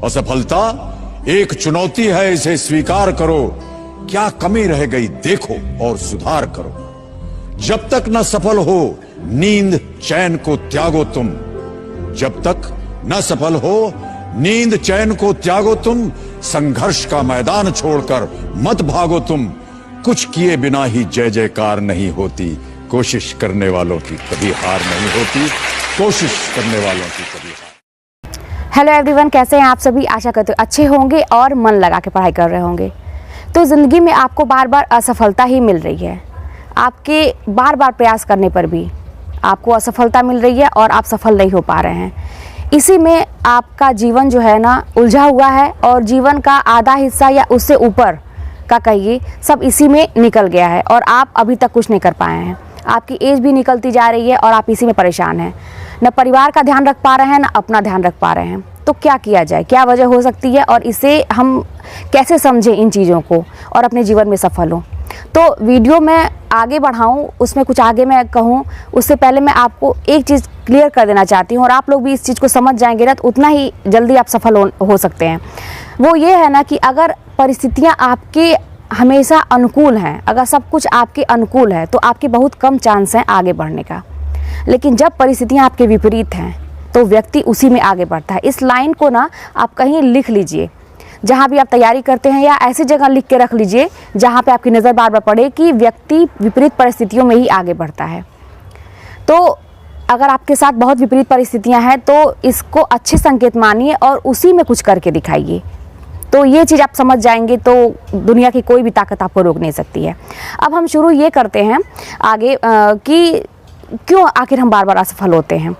असफलता एक चुनौती है, इसे स्वीकार करो। क्या कमी रह गई देखो और सुधार करो। जब तक न सफल हो नींद चैन को त्यागो तुम। जब तक न सफल हो नींद चैन को त्यागो तुम। संघर्ष का मैदान छोड़कर मत भागो तुम। कुछ किए बिना ही जय जयकार नहीं होती। कोशिश करने वालों की कभी हार नहीं होती। कोशिश करने वालों की कभी हार। हेलो एवरीवन, कैसे हैं आप सभी। आशा करते हो अच्छे होंगे और मन लगा के पढ़ाई कर रहे होंगे। तो ज़िंदगी में आपको बार बार असफलता ही मिल रही है। आपके बार बार प्रयास करने पर भी आपको असफलता मिल रही है और आप सफल नहीं हो पा रहे हैं। इसी में आपका जीवन जो है ना उलझा हुआ है और जीवन का आधा हिस्सा या उससे ऊपर का कहिए सब इसी में निकल गया है और आप अभी तक कुछ नहीं कर पाए हैं। आपकी एज भी निकलती जा रही है और आप इसी में परेशान हैं। न परिवार का ध्यान रख पा रहे हैं, न अपना ध्यान रख पा रहे हैं। तो क्या किया जाए, क्या वजह हो सकती है और इसे हम कैसे समझें इन चीज़ों को और अपने जीवन में सफल हों। तो वीडियो में आगे बढ़ाऊं, उसमें कुछ आगे मैं कहूं, उससे पहले मैं आपको एक चीज़ क्लियर कर देना चाहती हूं और आप लोग भी इस चीज़ को समझ जाएंगे ना तो उतना ही जल्दी आप सफल हो सकते हैं। वो ये है ना कि अगर परिस्थितियाँ आपके हमेशा अनुकूल हैं, अगर सब कुछ आपके अनुकूल है तो आपके बहुत कम चांस हैं आगे बढ़ने का। लेकिन जब परिस्थितियाँ आपके विपरीत हैं तो व्यक्ति उसी में आगे बढ़ता है। इस लाइन को ना आप कहीं लिख लीजिए, जहाँ भी आप तैयारी करते हैं, या ऐसी जगह लिख के रख लीजिए जहाँ पे आपकी नज़र बार बार पड़े कि व्यक्ति विपरीत परिस्थितियों में ही आगे बढ़ता है। तो अगर आपके साथ बहुत विपरीत परिस्थितियाँ हैं तो इसको अच्छे संकेत मानिए और उसी में कुछ करके दिखाइए। तो ये चीज़ आप समझ जाएंगे तो दुनिया की कोई भी ताकत आपको रोक नहीं सकती है। अब हम शुरू ये करते हैं आगे कि क्यों आखिर हम बार बार असफल होते हैं।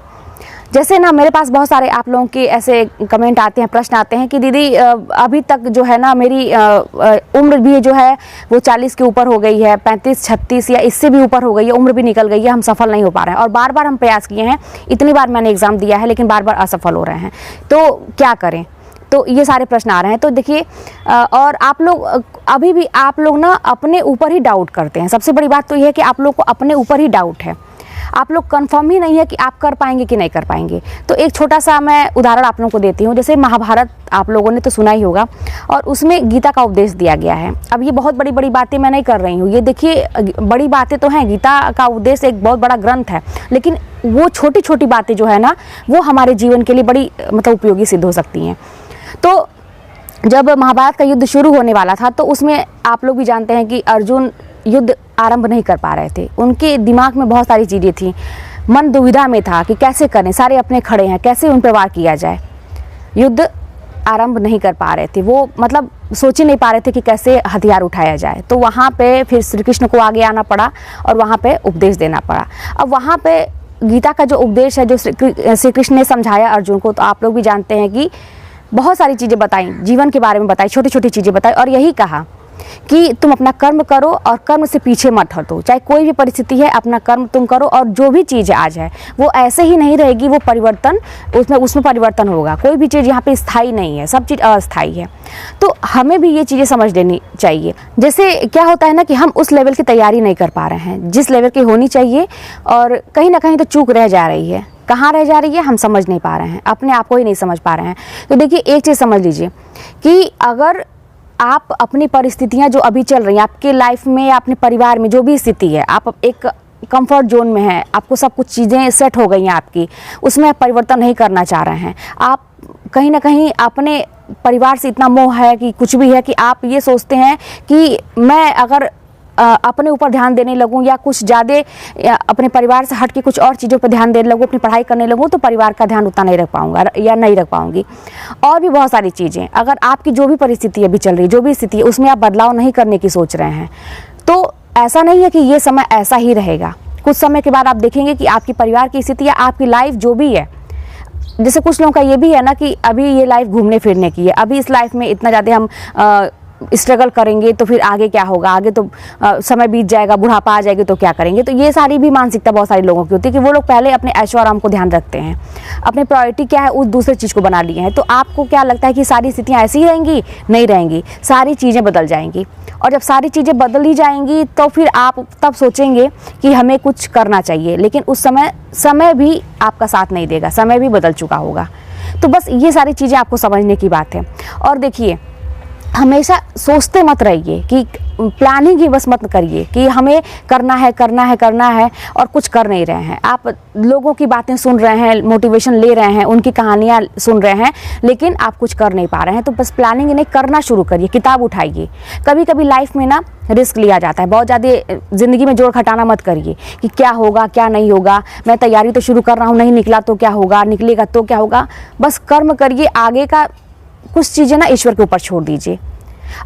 जैसे ना मेरे पास बहुत सारे आप लोगों के ऐसे कमेंट आते हैं, प्रश्न आते हैं कि दीदी अभी तक जो है ना मेरी उम्र भी जो है वो 40 के ऊपर हो गई है, 35, 36 या इससे भी ऊपर हो गई है, उम्र भी निकल गई है, हम सफल नहीं हो पा रहे हैं और बार बार हम प्रयास किए हैं, इतनी बार मैंने एग्ज़ाम दिया है लेकिन बार बार असफल हो रहे हैं, तो क्या करें। तो ये सारे प्रश्न आ रहे हैं। तो देखिए और आप लोग अभी भी आप लोग ना अपने ऊपर ही डाउट करते हैं। सबसे बड़ी बात तो ये है कि आप लोग को अपने ऊपर ही डाउट है। आप लोग कंफर्म ही नहीं है कि आप कर पाएंगे कि नहीं कर पाएंगे। तो एक छोटा सा मैं उदाहरण आप लोगों को देती हूँ। जैसे महाभारत आप लोगों ने तो सुना ही होगा और उसमें गीता का उपदेश दिया गया है। अब ये बहुत बड़ी बड़ी बातें मैं नहीं कर रही हूँ, ये देखिए बड़ी बातें तो हैं, गीता का उपदेश एक बहुत बड़ा ग्रंथ है, लेकिन वो छोटी छोटी बातें जो है ना वो हमारे जीवन के लिए बड़ी मतलब उपयोगी सिद्ध हो सकती हैं। तो जब महाभारत का युद्ध शुरू होने वाला था तो उसमें आप लोग भी जानते हैं कि अर्जुन युद्ध आरंभ नहीं कर पा रहे थे। उनके दिमाग में बहुत सारी चीज़ें थी, मन दुविधा में था कि कैसे करें, सारे अपने खड़े हैं, कैसे उन पर वार किया जाए। युद्ध आरंभ नहीं कर पा रहे थे, वो मतलब सोच ही नहीं पा रहे थे कि कैसे हथियार उठाया जाए। तो वहाँ पे फिर श्री कृष्ण को आगे आना पड़ा और वहाँ पे उपदेश देना पड़ा। अब वहाँ पे गीता का जो उपदेश है जो श्री कृष्ण ने समझाया अर्जुन को, तो आप लोग भी जानते हैं कि बहुत सारी चीज़ें बताई, जीवन के बारे में बताई, छोटी छोटी चीज़ें बताई और यही कहा कि तुम अपना कर्म करो और कर्म से पीछे मत हटो। चाहे कोई भी परिस्थिति है, अपना कर्म तुम करो और जो भी चीज़ आज है वो ऐसे ही नहीं रहेगी, वो परिवर्तन उसमें परिवर्तन होगा। कोई भी चीज़ यहाँ पे स्थायी नहीं है, सब चीज़ अस्थायी है। तो हमें भी ये चीज़ें समझ लेनी चाहिए। जैसे क्या होता है ना कि हम उस लेवल की तैयारी नहीं कर पा रहे हैं जिस लेवल की होनी चाहिए और कहीं ना कहीं तो चूक रह जा रही है। कहाँ रह जा रही है हम समझ नहीं पा रहे हैं, अपने आप को ही नहीं समझ पा रहे हैं। तो देखिए एक चीज़ समझ लीजिए कि अगर आप अपनी परिस्थितियां जो अभी चल रही हैं आपके लाइफ में या अपने परिवार में जो भी स्थिति है, आप एक कंफर्ट जोन में हैं, आपको सब कुछ चीज़ें सेट हो गई हैं आपकी, उसमें परिवर्तन नहीं करना चाह रहे हैं। आप कहीं ना कहीं अपने परिवार से इतना मोह है कि कुछ भी है कि आप ये सोचते हैं कि मैं अगर अपने ऊपर ध्यान देने लगूं या कुछ ज़्यादा अपने परिवार से हट के कुछ और चीज़ों पर ध्यान देने लगूं, अपनी पढ़ाई करने लगूं तो परिवार का ध्यान उतना नहीं रख पाऊंगा या नहीं रख पाऊंगी। और भी बहुत सारी चीज़ें, अगर आपकी जो भी परिस्थिति अभी चल रही, जो भी स्थिति है उसमें आप बदलाव नहीं करने की सोच रहे हैं तो ऐसा नहीं है कि ये समय ऐसा ही रहेगा। कुछ समय के बाद आप देखेंगे कि आपकी परिवार की स्थिति या आपकी लाइफ जो भी है, जैसे कुछ लोगों का ये भी है ना कि अभी ये लाइफ घूमने फिरने की है, अभी इस लाइफ में इतना ज़्यादा हम स्ट्रगल करेंगे तो फिर आगे क्या होगा, आगे तो समय बीत जाएगा, बुढ़ापा आ जाएगी तो क्या करेंगे। तो ये सारी भी मानसिकता बहुत सारे लोगों की होती है कि वो लोग पहले अपने ऐशो आराम को ध्यान रखते हैं, अपनी प्रायोरिटी क्या है उस दूसरे चीज़ को बना लिए हैं। तो आपको क्या लगता है कि सारी स्थितियाँ ऐसी ही रहेंगी? नहीं रहेंगी, सारी चीज़ें बदल जाएंगी। और जब सारी चीज़ें बदल ही जाएंगी तो फिर आप तब सोचेंगे कि हमें कुछ करना चाहिए, लेकिन उस समय भी आपका साथ नहीं देगा, समय भी बदल चुका होगा। तो बस ये सारी चीज़ें आपको समझने की बात है। और देखिए, हमेशा सोचते मत रहिए कि प्लानिंग ही बस मत करिए कि हमें करना है करना है करना है और कुछ कर नहीं रहे हैं। आप लोगों की बातें सुन रहे हैं, मोटिवेशन ले रहे हैं, उनकी कहानियाँ सुन रहे हैं, लेकिन आप कुछ कर नहीं पा रहे हैं। तो बस प्लानिंग नहीं, करना शुरू करिए, किताब उठाइए। कभी कभी लाइफ में ना रिस्क लिया जाता है, बहुत ज़्यादा ज़िंदगी में जोर खटाना मत करिए कि क्या होगा क्या नहीं होगा, मैं तैयारी तो शुरू कर रहा हूँ, नहीं निकला तो क्या होगा, निकलेगा तो क्या होगा। बस कर्म करिए, आगे का कुछ चीज़ें ना ईश्वर के ऊपर छोड़ दीजिए।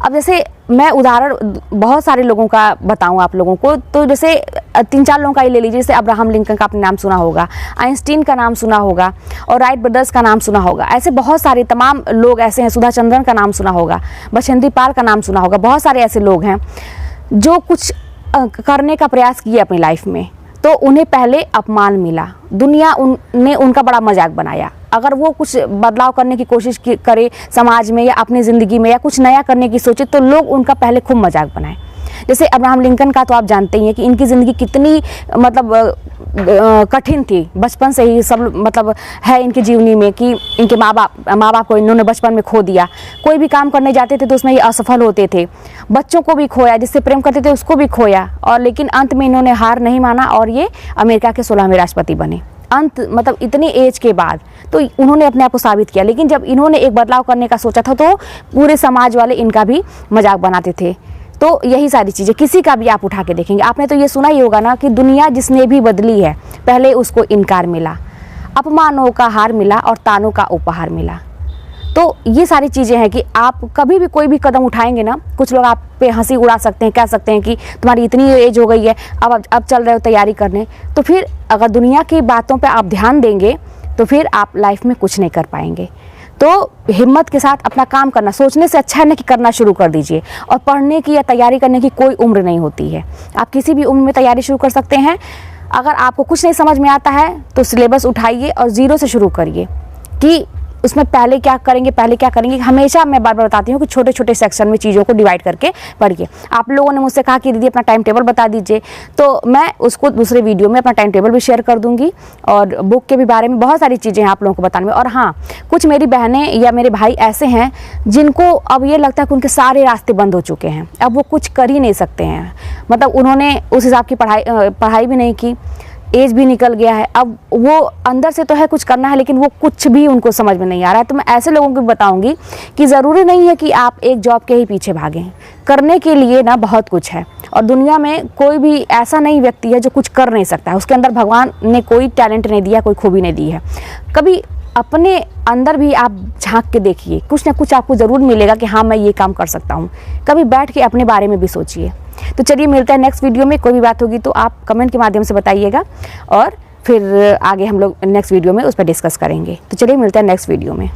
अब जैसे मैं उदाहरण बहुत सारे लोगों का बताऊं आप लोगों को, तो जैसे 3-4 लोगों का ही ले लीजिए। जैसे अब्राहम लिंकन का आपने नाम सुना होगा, आइंस्टीन का नाम सुना होगा, और राइट ब्रदर्स का नाम सुना होगा। ऐसे बहुत सारे तमाम लोग ऐसे हैं, सुधा चंद्रन का नाम सुना होगा, बछेंद्री पाल का नाम सुना होगा। बहुत सारे ऐसे लोग हैं जो कुछ करने का प्रयास किए अपनी लाइफ में, तो उन्हें पहले अपमान मिला, दुनिया ने उनका बड़ा मजाक बनाया। अगर वो कुछ बदलाव करने की कोशिश करे समाज में या अपनी ज़िंदगी में, या कुछ नया करने की सोचे, तो लोग उनका पहले खूब मजाक बनाए। जैसे अब्राहम लिंकन का तो आप जानते ही हैं कि इनकी ज़िंदगी कितनी मतलब कठिन थी। बचपन से ही सब मतलब है इनकी जीवनी में कि इनके माँ बाप को इन्होंने बचपन में खो दिया। कोई भी काम करने जाते थे तो उसमें ये असफल होते थे, बच्चों को भी खोया, जिससे प्रेम करते थे उसको भी खोया, और लेकिन अंत में इन्होंने हार नहीं माना और ये अमेरिका के 16वें राष्ट्रपति बने। अंत मतलब इतनी एज के बाद तो उन्होंने अपने आप को साबित किया। लेकिन जब इन्होंने एक बदलाव करने का सोचा था तो पूरे समाज वाले इनका भी मजाक बनाते थे। तो यही सारी चीज़ें किसी का भी आप उठा के देखेंगे, आपने तो ये सुना ही होगा ना कि दुनिया जिसने भी बदली है, पहले उसको इनकार मिला, अपमानों का हार मिला और तानों का उपहार मिला। तो ये सारी चीज़ें हैं कि आप कभी भी कोई भी कदम उठाएंगे ना, कुछ लोग आप पे हंसी उड़ा सकते हैं, कह सकते हैं कि तुम्हारी इतनी एज हो गई है, अब चल रहे हो तैयारी करने। तो फिर अगर दुनिया की बातों पे आप ध्यान देंगे तो फिर आप लाइफ में कुछ नहीं कर पाएंगे। तो हिम्मत के साथ अपना काम करना, सोचने से अच्छा है ना कि करना शुरू कर दीजिए। और पढ़ने की या तैयारी करने की कोई उम्र नहीं होती है, आप किसी भी उम्र में तैयारी शुरू कर सकते हैं। अगर आपको कुछ नहीं समझ में आता है तो सिलेबस उठाइए और ज़ीरो से शुरू करिए कि उसमें पहले क्या करेंगे। हमेशा मैं बार बार बताती हूँ कि छोटे छोटे सेक्शन में चीज़ों को डिवाइड करके पढ़िए। आप लोगों ने मुझसे कहा कि दीदी अपना टाइम टेबल बता दीजिए, तो मैं उसको दूसरे वीडियो में अपना टाइम टेबल भी शेयर कर दूँगी, और बुक के भी बारे में बहुत सारी चीज़ें हैं आप लोगों को बताने में। और हाँ, कुछ मेरी बहनें या मेरे भाई ऐसे हैं जिनको अब ये लगता है कि उनके सारे रास्ते बंद हो चुके हैं, अब वो कुछ कर ही नहीं सकते हैं। मतलब उन्होंने उस हिसाब की पढ़ाई भी नहीं की, एज भी निकल गया है, अब वो अंदर से तो है कुछ करना है, लेकिन वो कुछ भी उनको समझ में नहीं आ रहा है। तो मैं ऐसे लोगों को बताऊंगी कि ज़रूरी नहीं है कि आप एक जॉब के ही पीछे भागें, करने के लिए ना बहुत कुछ है। और दुनिया में कोई भी ऐसा नहीं व्यक्ति है जो कुछ कर नहीं सकता है, उसके अंदर भगवान ने कोई टैलेंट नहीं दिया, कोई खूबी नहीं दी है। कभी अपने अंदर भी आप झांक के देखिए, कुछ ना कुछ आपको ज़रूर मिलेगा कि हाँ मैं ये काम कर सकता हूँ। कभी बैठ के अपने बारे में भी सोचिए। तो चलिए मिलते हैं नेक्स्ट वीडियो में। कोई भी बात होगी तो आप कमेंट के माध्यम से बताइएगा, और फिर आगे हम लोग नेक्स्ट वीडियो में उस पर डिस्कस करेंगे। तो चलिए मिलते हैं नेक्स्ट वीडियो में।